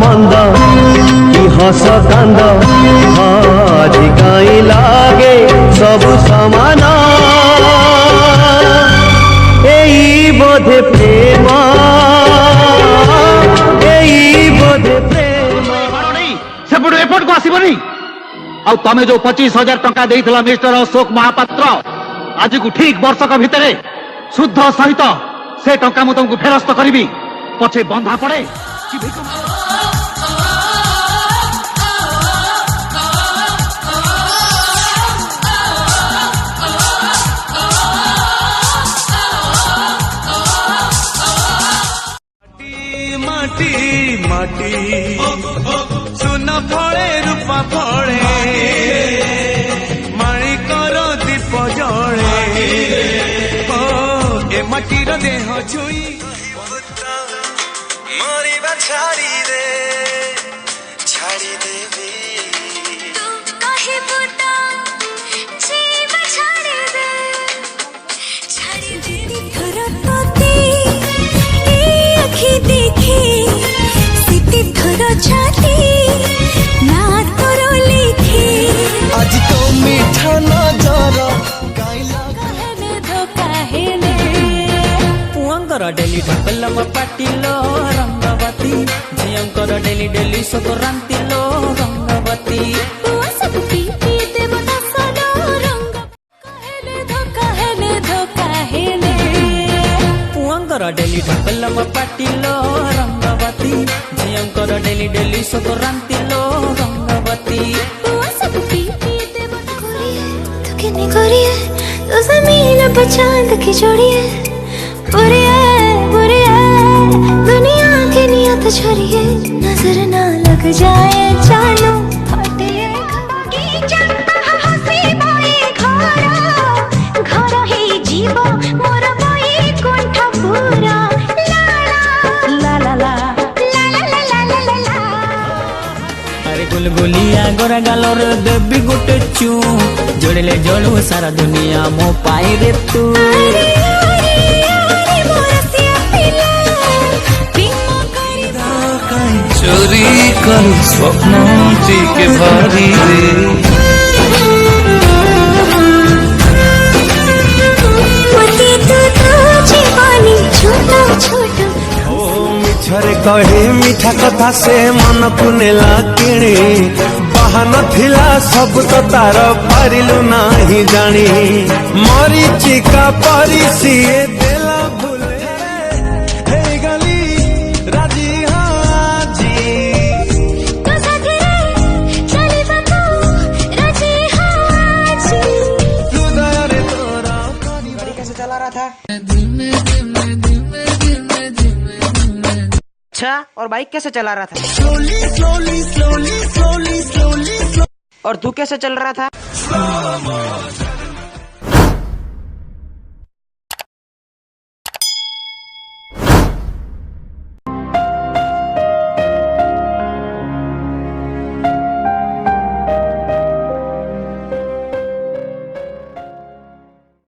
मंद कि हस कांद आदि कहीं लागे सबु समान एई बोधे प्रेम एई बोधे प्रेम सेपटू एपट को आसबनी आ तमें जो 25,000 टंका देइथिला मिस्टर अशोक महापात्र आज को ठीक वर्षक भितर शुद्ध सहित से टंका मु तुमको फेरस्त करी पछे बंधा पड़े माटी माटी सुन फले रूपा फले माणिकर दीप जले ए माटीर देह छुई मरिबा छाड़ी देवी कहे बुता जीव छाड़ी दे घर तोते ए अखी देखे सीते घर छाती ना तोरो लिखे आज तो मीठा नजर गाइला कहने धोखा है ने पुअंकर डेली ढकलम पाटिलो रंगवती झियंकर डेली डेली संक्रांतिलो रंगवती पुआ सब पी देव ना सनो रंग कहने धोखा है ने पुअंकर डेली ढकलम पाटिलो रंगवती झियंकर डेली डेली संक्रांतिलो रंगवती पुआ सब पी देव ना तो कितनी गोरी है तो जमीन पर चांद की जोड़ी है बुरी है दुनिया की नियत छोड़ी है नजर ना लग जाए चालो हटे घर ही जीव मोर बई कंठ पूरा ला ला ला ला अरे गुलगुलिया गोरा गालोर देवी गोटे चू जोड़ले जोड़ू सारा दुनिया मो पाई रे तू चोरी कर स्वप्न के भरी रे मिछरे कहे मीठा कथा से मन को नेला किणी बहान थिला सब तो तार पारिलु नाही जानी मरीचिका परी सिए देला भूले हे गली राजी हाजी तो सगरे चली बतो राजी हाजी हृदय रे तोरा गाड़ी कैसे चला रहा था अच्छा और बाइक कैसे चला रहा था स्लोली और तू कैसे चल रहा था